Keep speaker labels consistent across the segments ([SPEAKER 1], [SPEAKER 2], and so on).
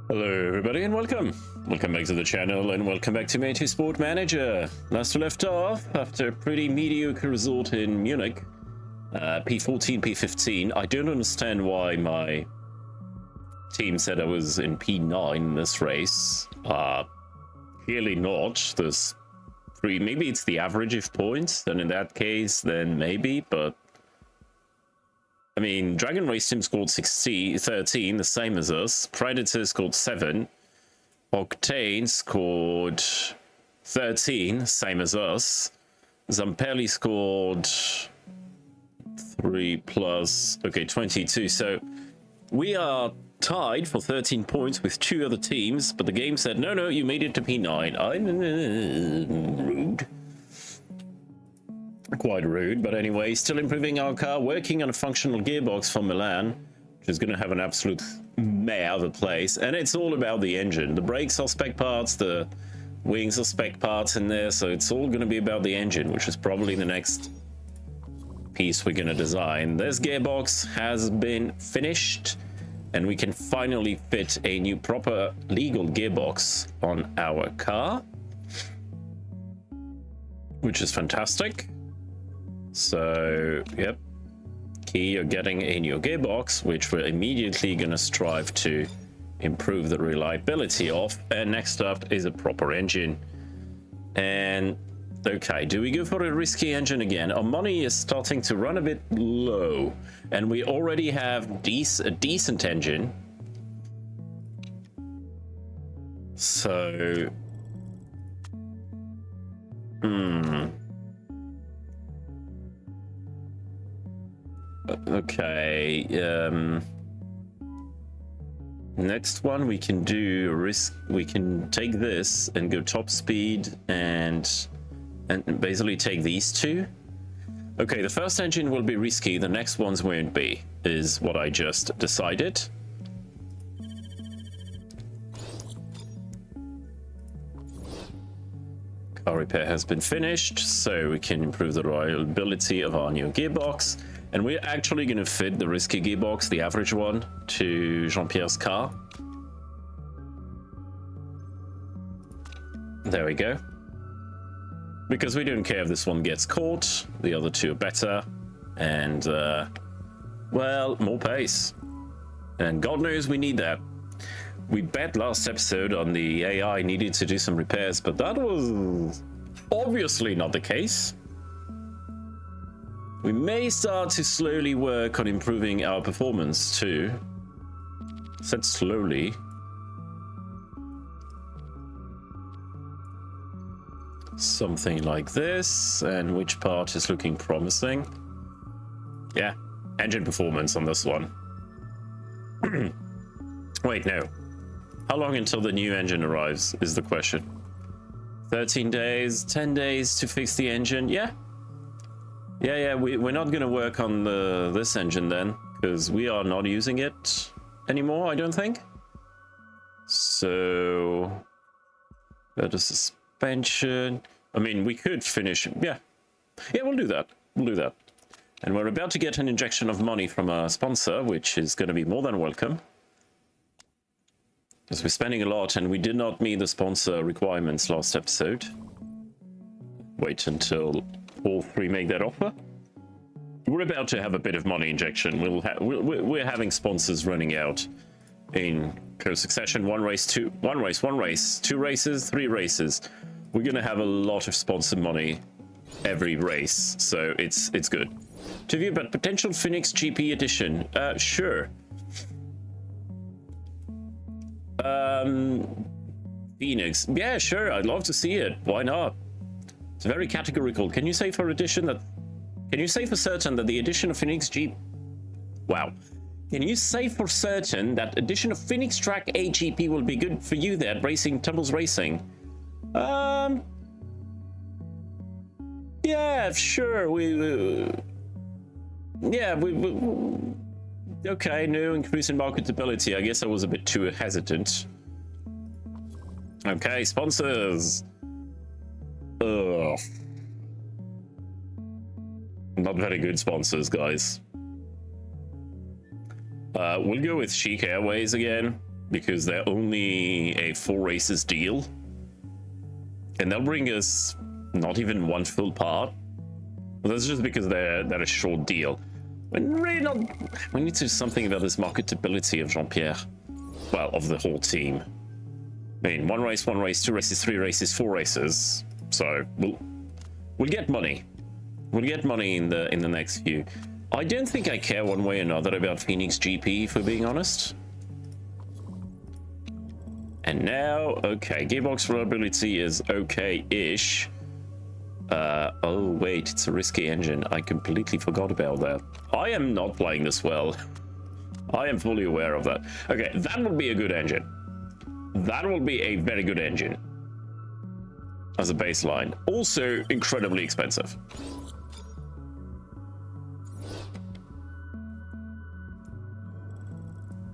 [SPEAKER 1] Hello everybody and welcome. Welcome back to the channel and welcome back to Motorsport Manager. Last we left off, after a pretty mediocre result in Munich, P14, P15, I don't understand why my team said I was in P9 in this race. Clearly not. There's three, maybe it's the average of points, then in that case, then maybe, but I mean, Dragon Race Team scored 13, the same as us. Predator scored 7. Octane scored 13, same as us. Zampelli scored 3 plus, okay, 22. So we are tied for 13 points with 2 other teams, but the game said, no, you made it to P9. Rude. Quite rude, but anyway, still improving our car, working on a functional gearbox for Milan, which is going to have an absolute mare of a place, and it's all about the engine. The brakes are spec parts, the wings are spec parts in there, so it's all going to be about the engine, which is probably the next piece we're going to design. This gearbox has been finished, and we can finally fit a new proper legal gearbox on our car, which is fantastic. So, yep, key, you're getting a new gearbox, which we're immediately going to strive to improve the reliability of. And next up is a proper engine. And, okay, do we go for a risky engine again? Our money is starting to run a bit low, and we already have a decent engine. So, okay, next one we can do we can take this and go top speed and basically take these two. Okay, the first engine will be risky, the next ones won't be, is what I just decided. Car repair has been finished, so we can improve the reliability of our new gearbox. And we're actually going to fit the risky gearbox, the average one, to Jean-Pierre's car. There we go. Because we don't care if this one gets caught, the other two are better. And, well, more pace. And God knows we need that. We bet last episode on the AI needed to do some repairs, but that was obviously not the case. We may start to slowly work on improving our performance too. Said slowly. Something like this. And which part is looking promising? Yeah, engine performance on this one. Wait, no. How long until the new engine arrives is the question. 13 days, 10 days to fix the engine? Yeah. Yeah, we're not going to work on this engine then, because we are not using it anymore, I don't think. So, better suspension. I mean, we could finish, yeah, we'll do that. And we're about to get an injection of money from our sponsor, which is going to be more than welcome. Because we're spending a lot, and we did not meet the sponsor requirements last episode. Wait until all 3 make that offer. We're about to have a bit of money injection. We're having sponsors running out in close succession. 1 race, 2 race, 2 races, 3 races. We're gonna have a lot of sponsor money every race, so it's good. To view about potential Phoenix GP edition, sure. Phoenix, yeah, sure. I'd love to see it. Why not? It's very categorical. Can you say for certain that the addition of Phoenix G... Wow. Can you say for certain that addition of Phoenix Track AGP will be good for you there at Racing Tumbles Racing? Yeah, sure. Okay, no increase in marketability. I guess I was a bit too hesitant. Okay, sponsors. Ugh. Not very good sponsors, guys. We'll go with Chic Airways again. because they're only a 4 races deal. And they'll bring us not even one full part. Well, that's just because they're a short deal. We're really not... We need to do something about this marketability of Jean-Pierre. Well, of the whole team. I mean, 1 race, 2 races, 3 races, 4 races. So we'll get money. We'll get money in the next few. I don't think I care one way or another about Phoenix GP, if we're being honest. And now, okay, gearbox reliability is okay-ish. Oh wait, it's a risky engine. I completely forgot about that. I am not playing this well. I am fully aware of that. Okay, that will be a good engine. That will be a very good engine. As a baseline. Also incredibly expensive.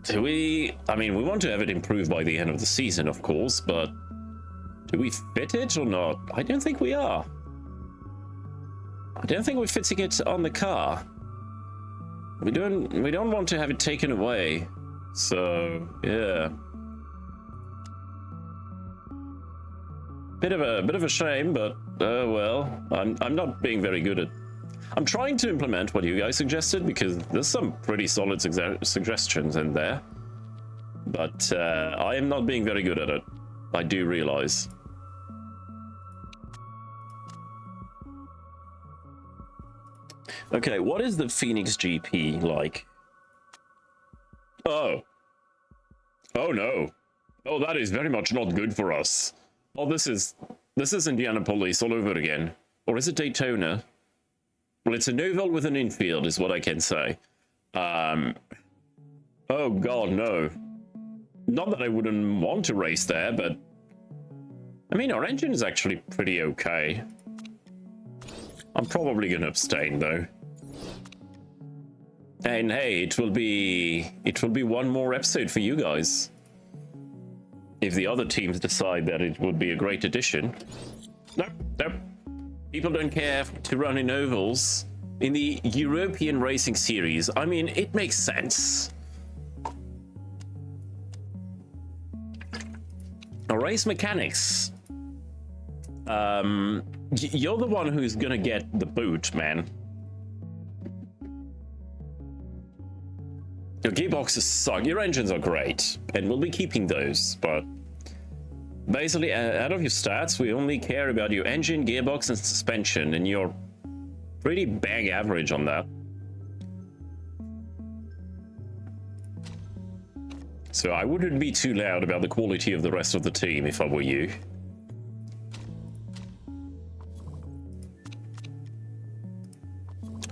[SPEAKER 1] Do we... I mean, we want to have it improved by the end of the season, of course, but... Do we fit it or not? I don't think we are. I don't think we're fitting it on the car. We don't want to have it taken away. So, yeah. Bit of a shame, but well, I'm not being very good at... I'm trying to implement what you guys suggested, because there's some pretty solid suggestions in there. But I am not being very good at it. I do realize. Okay, what is the Phoenix GP like? Oh. Oh no. Oh, that is very much not good for us. Oh, this is Indianapolis all over again. Or is it Daytona? Well, it's an oval with an infield, is what I can say. Oh god, no. Not that I wouldn't want to race there, but... I mean, our engine is actually pretty okay. I'm probably gonna abstain, though. And hey, it will be one more episode for you guys. If the other teams decide that it would be a great addition. Nope, nope. People don't care to run in ovals. In the European Racing Series, I mean, it makes sense. Race mechanics. You're the one who's gonna get the boot, man. Your gearboxes suck. Your engines are great, and we'll be keeping those, but basically, out of your stats, we only care about your engine, gearbox, and suspension, and you're pretty bang average on that. So I wouldn't be too loud about the quality of the rest of the team if I were you.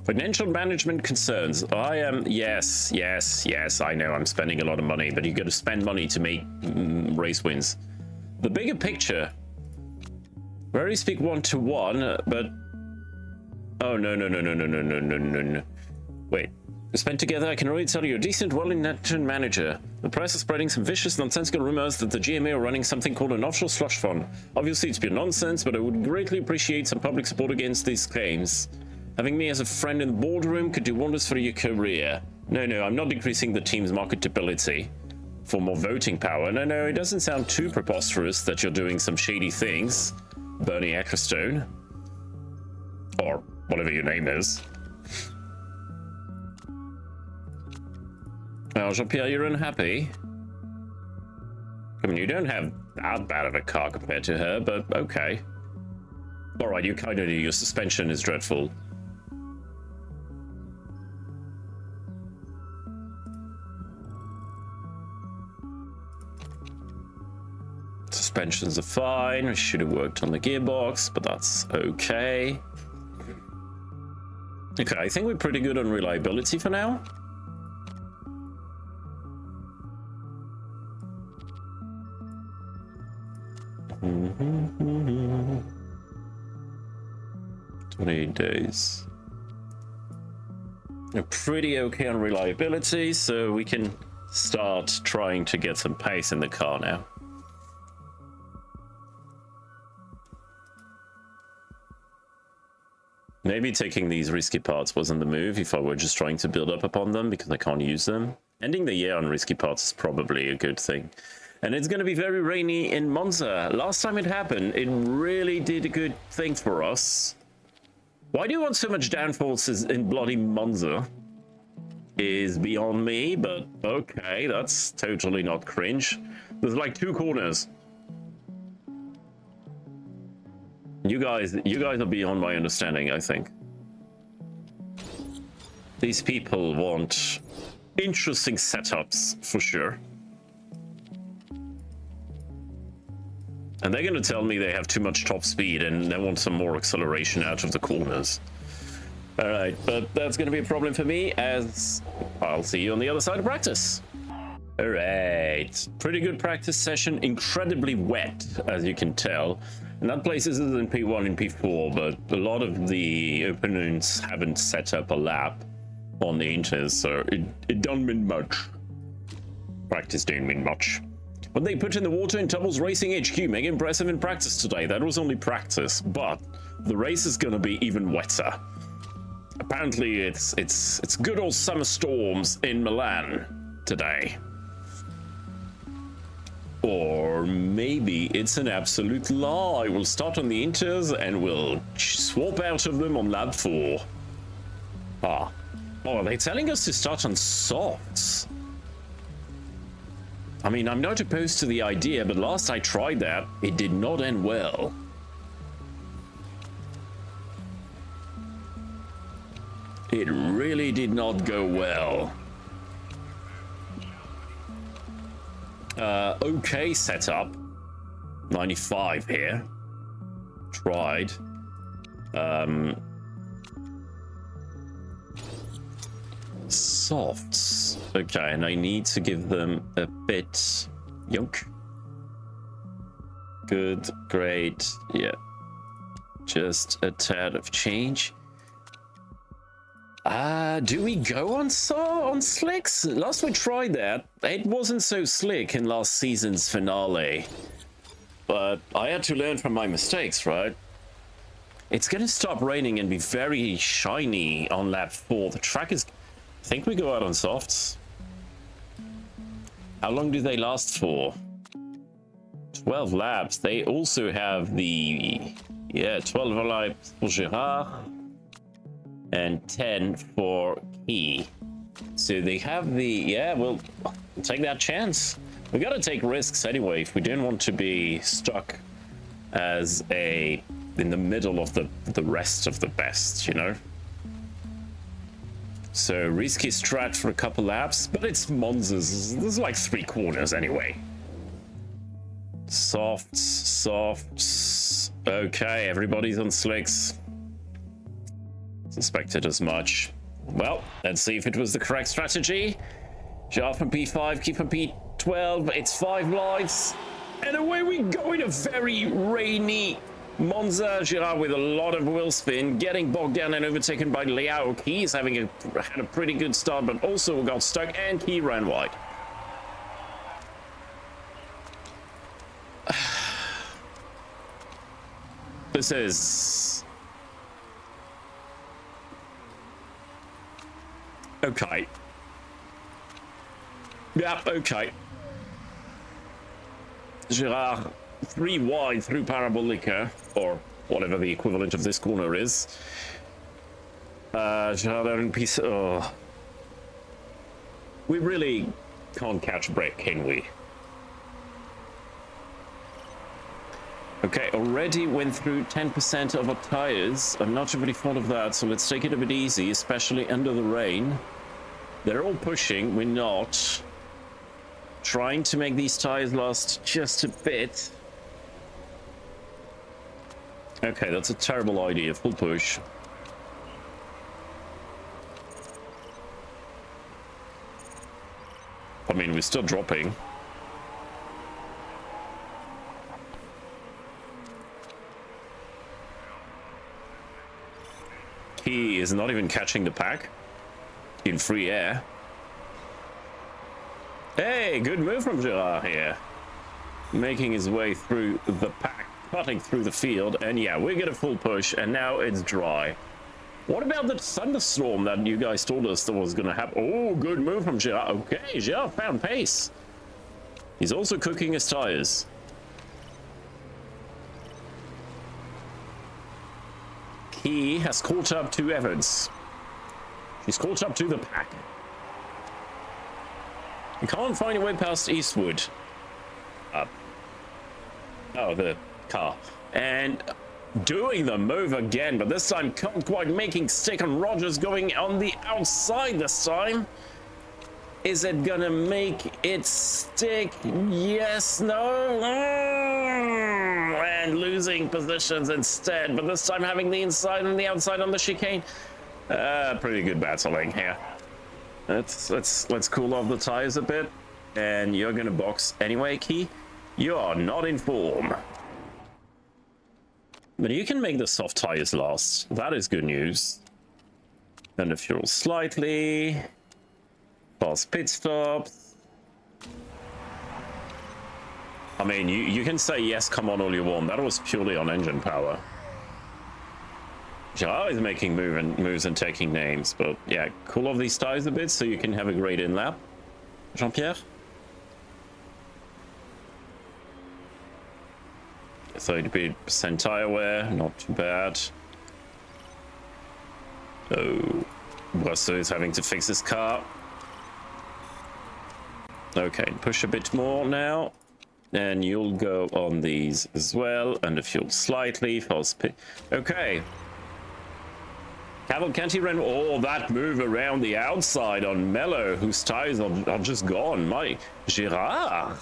[SPEAKER 1] Financial management concerns. I am... Yes, I know I'm spending a lot of money, but you got to spend money to make race wins. The bigger picture. We already speak one-to-one, but... Oh, no. Wait. We spent together, I can already tell you're a decent, well-intentioned manager. The press is spreading some vicious, nonsensical rumors that the GMA are running something called an offshore slush fund. Obviously, it's pure nonsense, but I would greatly appreciate some public support against these claims. Having me as a friend in the boardroom could do wonders for your career. No, I'm not decreasing the team's marketability for more voting power. No, it doesn't sound too preposterous that you're doing some shady things, Bernie Ecclestone. Or whatever your name is. Well, Jean-Pierre, you're unhappy. I mean, you don't have that bad of a car compared to her, but okay. Alright, you kind of do. Your suspension is dreadful. Suspensions are fine. We should have worked on the gearbox, but that's okay. Okay, I think we're pretty good on reliability for now. Mm-hmm. 28 days. We're pretty okay on reliability, so we can start trying to get some pace in the car now. Maybe taking these risky parts wasn't the move if I were just trying to build up upon them because I can't use them. Ending the year on risky parts is probably a good thing. And it's going to be very rainy in Monza. Last time it happened, it really did a good thing for us. Why do you want so much downforces in bloody Monza? Is beyond me, but okay, that's totally not cringe. There's like 2 corners. You guys are beyond my understanding, I think. These people want interesting setups, for sure. And they're going to tell me they have too much top speed and they want some more acceleration out of the corners. All right, but that's going to be a problem for me, as I'll see you on the other side of practice. All right, pretty good practice session, incredibly wet, as you can tell. And that place is in P1 and P4, but a lot of the opponents haven't set up a lap on the inters, so it don't mean much. Practice don't mean much. What they put in the water in Tubble's Racing HQ, mega impressive in practice today. That was only practice, but the race is gonna be even wetter. Apparently it's good old summer storms in Milan today. Or maybe it's an absolute lie. We'll start on the inters and we'll swap out of them on lap 4. Oh, are they telling us to start on softs? I mean, I'm not opposed to the idea, but last I tried that, it did not end well. It really did not go well. Okay setup. 95 here. Tried. Softs. Okay, and I need to give them a bit yonk. Good, great, yeah. Just a tad of change. Do we go on slicks? Last we tried that, it wasn't so slick in last season's finale. But I had to learn from my mistakes, right? It's gonna stop raining and be very shiny on lap 4. The track is... I think we go out on softs. How long do they last for? 12 laps. They also have the... Yeah, 12 laps for Gerard. And 10 for Key. So they have the... Yeah, we'll take that chance. We gotta take risks anyway if we don't want to be stuck as a... in the middle of the rest of the best, you know? So risky strat for a couple laps, but it's Monza's. There's like 3 corners anyway. Softs. Okay, everybody's on slicks. Suspected as much. Well, let's see if it was the correct strategy. Jar from P5, keep from P12. It's 5 lives. And away we go in a very rainy Monza. Girard with a lot of wheel spin, getting bogged down and overtaken by Liao. He's had a pretty good start, but also got stuck, and he ran wide. This is... okay. Yeah, okay. Girard 3 wide through Parabolica, or whatever the equivalent of this corner is. Girard in piece. Oh. We really can't catch a break, can we? Okay, already went through 10% of our tires. I'm not really fond of that, so let's take it a bit easy, especially under the rain. They're all pushing, we're not. Trying to make these tires last just a bit. Okay, that's a terrible idea. Full push. I mean, we're still dropping. He is not even catching the pack in free air. Hey, good move from Girard here. Making his way through the pack, cutting through the field, and yeah, we get a full push, and now it's dry. What about the thunderstorm that you guys told us that was going to happen? Oh, good move from Gerard. Okay, Gerard found pace. He's also cooking his tires. He has caught up to Evans. He's caught up to the pack. He can't find a way past Eastwood. Oh, the car. And doing the move again, but this time can't quite making stick on Rogers going on the outside this time. Is it gonna make it stick? Yes, no. And losing positions instead, but this time having the inside and the outside on the chicane. Pretty good battling here. Let's cool off the tires a bit. And you're gonna box anyway, Key. You are not in form. But you can make the soft tires last. That is good news. And the fuel slightly. Fast pit stops. I mean, you can say yes, come on all you want. That was purely on engine power. Gerard is making moves and taking names, but yeah, cool off these tires a bit so you can have a great in lap. Jean-Pierre? 30% tire wear, not too bad. Oh, Russell is having to fix his car. Okay, push a bit more now. And you'll go on these as well. And the fuel slightly. False pit. Okay. Cavalcanti ran all that move around the outside on Mello, whose tires are just gone. My Gerard.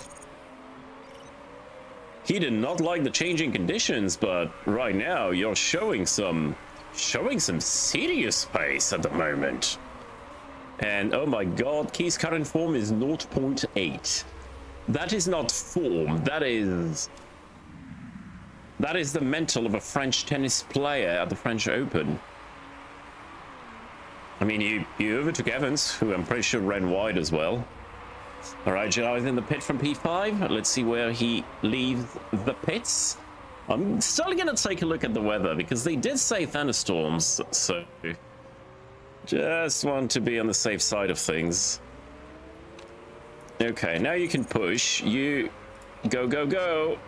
[SPEAKER 1] He did not like the changing conditions, but right now you're showing some serious pace at the moment. And oh my god, Key's current form is 0.8. That is not form, that is the mental of a French tennis player at the French Open. I mean, you overtook Evans, who I'm pretty sure ran wide as well. Alright, Gerard is in the pit from P5. Let's see where he leaves the pits. I'm still gonna take a look at the weather, because they did say thunderstorms, so just want to be on the safe side of things. Okay, now you can push. You go, go, go.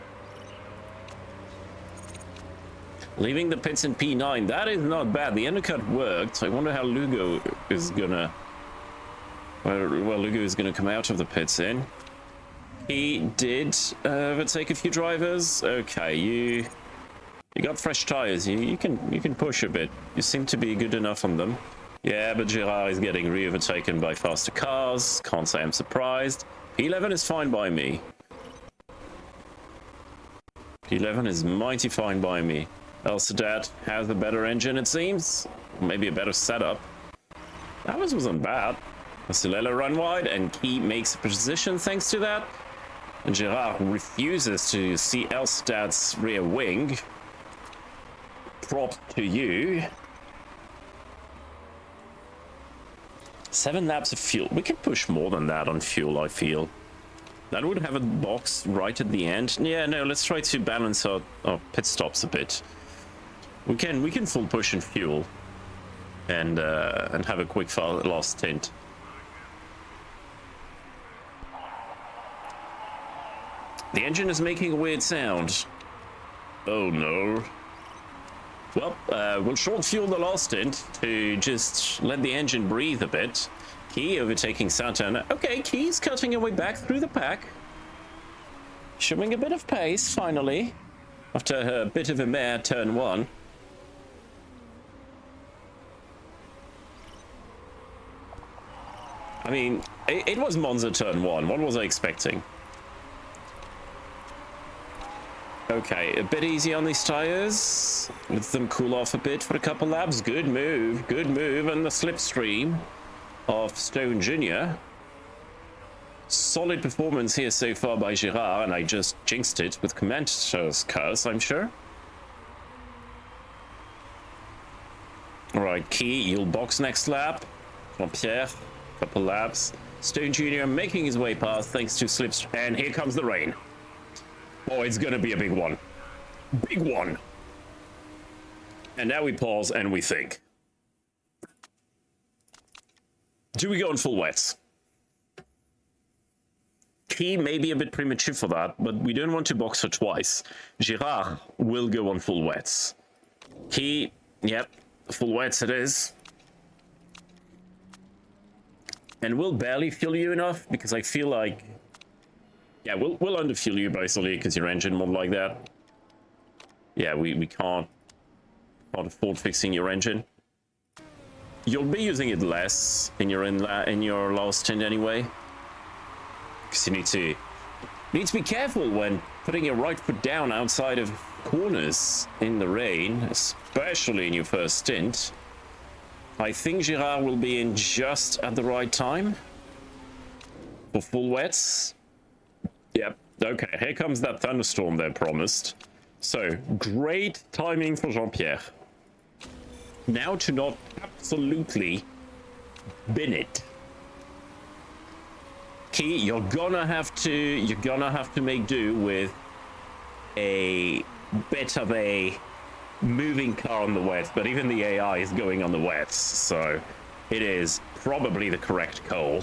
[SPEAKER 1] Leaving the pits in P9. That is not bad. The undercut worked. I wonder how Lugo is gonna... Well, Lugo is gonna come out of the pits in. He did overtake a few drivers. Okay, you got fresh tires. You can push a bit. You seem to be good enough on them. Yeah, but Gerard is getting re-overtaken by faster cars. Can't say I'm surprised. P11 is fine by me. P11 is mighty fine by me. Elsadat has a better engine, it seems. Maybe a better setup. That wasn't bad. Silelo run wide, and Key makes a position thanks to that. And Gerard refuses to see Elsadat's rear wing. Prop to you. 7 laps of fuel. We can push more than that on fuel, I feel. That would have a box right at the end. Yeah, no, let's try to balance our pit stops a bit. We can full push in fuel and have a quick last stint. The engine is making a weird sound. Oh no. Well, we'll short fuel the last stint to just let the engine breathe a bit. Key overtaking Santana. Okay, Key's cutting her way back through the pack. Showing a bit of pace, finally. After her bit of a mare turn 1. I mean, it was Monza turn 1. What was I expecting? Okay, a bit easy on these tires. Let them cool off a bit for a couple laps. Good move, and the slipstream of Stone Jr. Solid performance here so far by Gerard, and I just jinxed it with commentator's curse, I'm sure. Alright, Key, you'll box next lap. Jean-Pierre, couple laps. Stone Jr. making his way past thanks to slipstream, and here comes the rain. Oh, it's gonna be a big one. Big one. And now we pause and we think. Do we go on full wets? He may be a bit premature for that, but we don't want to box her twice. Girard will go on full wets. Yep, full wets it is. And we'll barely fuel you enough, because I feel like... Yeah, we'll underfuel you basically, because your engine won't like that. Yeah, we can't afford fixing your engine. You'll be using it less in your last stint anyway. Because you need to be careful when putting your right foot down outside of corners in the rain, especially in your first stint. I think Girard will be in just at the right time for full wets. Yep, okay, here comes that thunderstorm they promised. So, great timing for Jean-Pierre. Now to not absolutely bin it. Key, you're gonna have to make do with a bit of a moving car on the wets, but even the AI is going on the wets, so it is probably the correct call.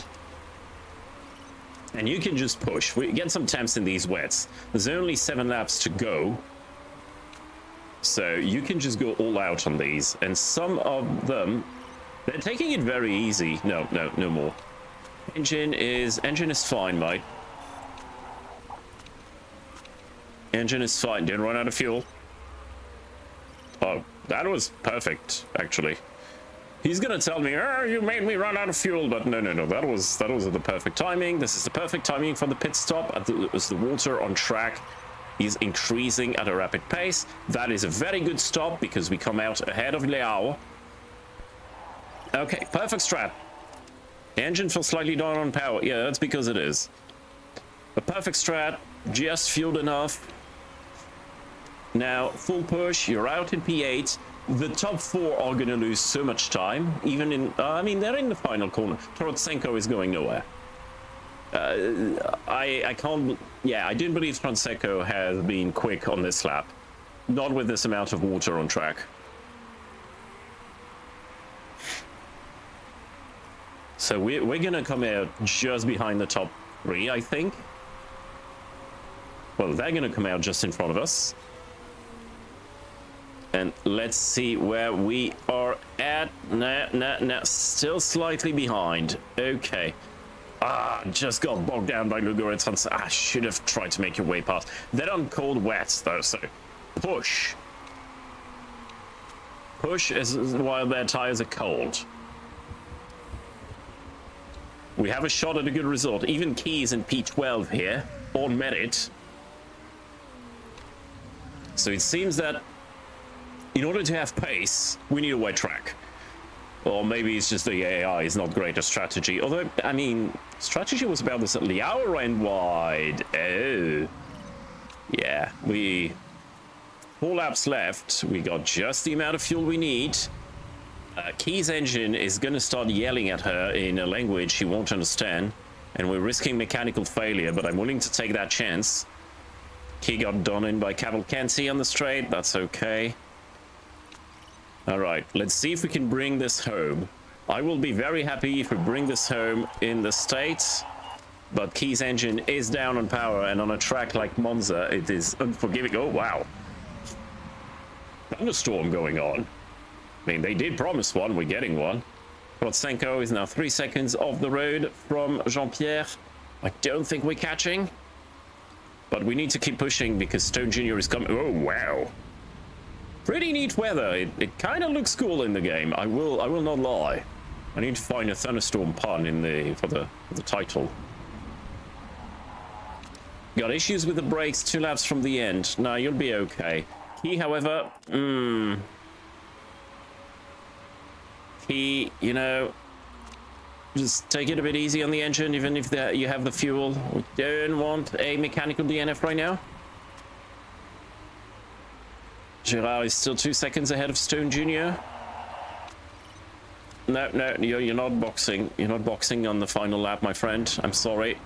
[SPEAKER 1] And you can just push. We get some temps in these wets. There's only 7 laps to go, so you can just go all out on these. And some of them, they're taking it very easy. No more. Engine is fine, mate. Engine is fine. Didn't run out of fuel. Oh, that was perfect, actually. He's gonna tell me, "Oh, you made me run out of fuel," but no. That was the perfect timing. This is the perfect timing for the pit stop. As the water on track is increasing at a rapid pace. That is a very good stop because we come out ahead of Liao. Okay, perfect strat. Engine feels slightly down on power. Yeah, that's because it is. A perfect strat, just fueled enough. Now, full push, you're out in P8. The top 4 are going to lose so much time, even in... I mean, they're in the final corner. Trotsenko is going nowhere. I can't... Yeah, I didn't believe Trotsenko has been quick on this lap. Not with this amount of water on track. So we're going to come out just behind the top 3, I think. Well, they're going to come out just in front of us. And let's see where we are at. Nah, still slightly behind. Okay. Just got bogged down by Lugoretans. I should have tried to make your way past. They're on cold wets, though, so push. Push while their tires are cold. We have a shot at a good result. Even Keys in P12 here, on merit. So it seems that in order to have pace, we need a wet track. Or maybe it's just the AI is not great at strategy. Although, I mean, strategy was about this. Liao ran wide. Oh. Yeah, 4 laps left. We got just the amount of fuel we need. Key's engine is going to start yelling at her in a language she won't understand. And we're risking mechanical failure, but I'm willing to take that chance. Key got done in by Cavalcanti on the straight. That's okay. Alright, let's see if we can bring this home. I will be very happy if we bring this home in the States. But Key's engine is down on power, and on a track like Monza, it is unforgiving. Oh, wow. Thunderstorm going on. I mean, they did promise one. We're getting one. Trotsenko is now 3 seconds off the road from Jean-Pierre. I don't think we're catching. But we need to keep pushing because Stone Jr. is coming. Oh, wow. Pretty neat weather. It kind of looks cool in the game. I will not lie. I need to find a thunderstorm pun for the title. Got issues with the brakes 2 laps from the end. No, you'll be okay. He, however, he, you know, just take it a bit easy on the engine, even if you have the fuel. We don't want a mechanical DNF right now. Girard is still 2 seconds ahead of Stone Jr. No, you're not boxing. You're not boxing on the final lap, my friend. I'm sorry.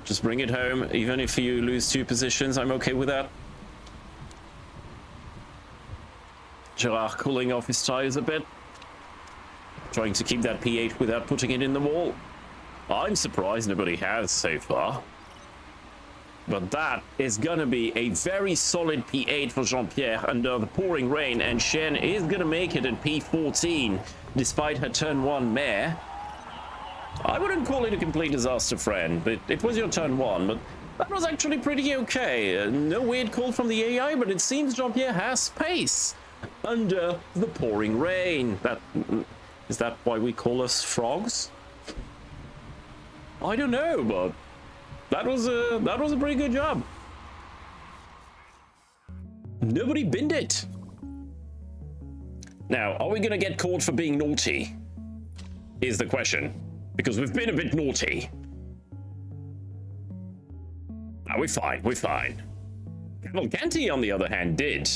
[SPEAKER 1] Just bring it home. Even if you lose 2 positions, I'm okay with that. Girard cooling off his tires a bit. trying to keep that P8 without putting it in the wall. I'm surprised nobody has so far. But that is going to be a very solid P8 for Jean-Pierre under the pouring rain, and Shen is going to make it at P14 despite her turn 1 mare. I wouldn't call it a complete disaster, friend, but it was your turn 1, but that was actually pretty okay. No weird call from the AI, but it seems Jean-Pierre has pace under the pouring rain. Is that why we call us frogs? I don't know, but that was a pretty good job. Nobody binned it. Now, are we gonna get caught for being naughty? Is the question. Because we've been a bit naughty. Ah, we're fine, we're fine. Cavalcanti, on the other hand, did.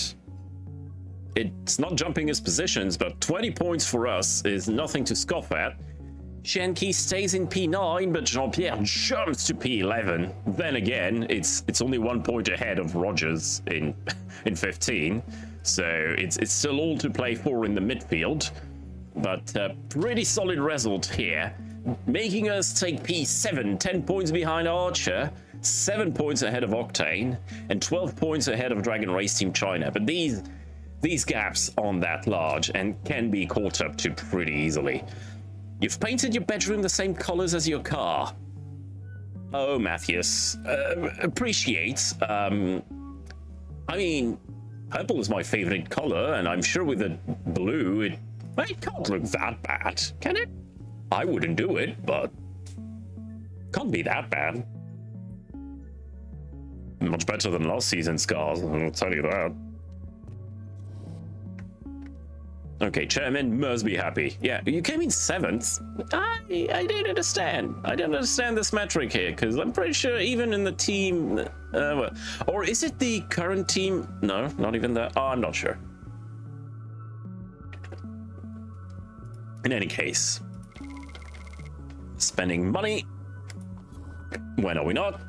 [SPEAKER 1] It's not jumping his positions, but 20 points for us is nothing to scoff at. Shenki stays in P9, but Jean-Pierre jumps to P11. Then again, it's only 1 point ahead of Rogers in 15, so it's still all to play for in the midfield. But pretty solid result here, making us take P7, 10 points behind Archer, 7 points ahead of Octane, and 12 points ahead of Dragon Race Team China. But these gaps aren't that large and can be caught up to pretty easily. You've painted your bedroom the same colors as your car. Oh, Matthias. Appreciate. I mean, purple is my favorite color, and I'm sure with the blue, it can't look that bad, can it? I wouldn't do it, but can't be that bad. Much better than last season's cars, I'll tell you that. Okay, Chairman must be happy. Yeah, you came in 7th. I don't understand. I don't understand this metric here, because I'm pretty sure even in the team... or is it the current team? No, not even that. Oh, I'm not sure. In any case, spending money. When are we not?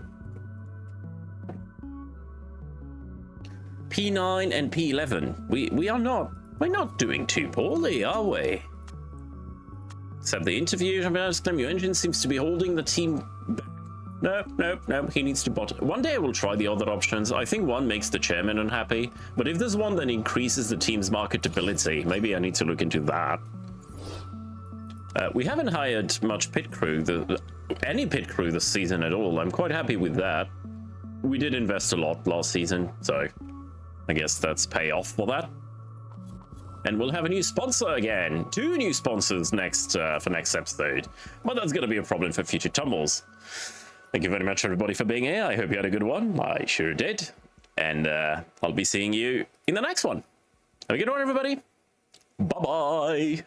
[SPEAKER 1] P9 and P11. We are not. We're not doing too poorly, are we? Except the interview, your engine seems to be holding the team back. No, he needs to bot. One day I will try the other options. I think one makes the chairman unhappy, but if there's one that increases the team's marketability, maybe I need to look into that. We haven't hired much pit crew, any pit crew this season at all. I'm quite happy with that. We did invest a lot last season, so I guess that's payoff for that. And we'll have a new sponsor again. 2 new sponsors next for next episode. But that's going to be a problem for future tumbles. Thank you very much, everybody, for being here. I hope you had a good one. I sure did. And I'll be seeing you in the next one. Have a good one, everybody. Bye-bye.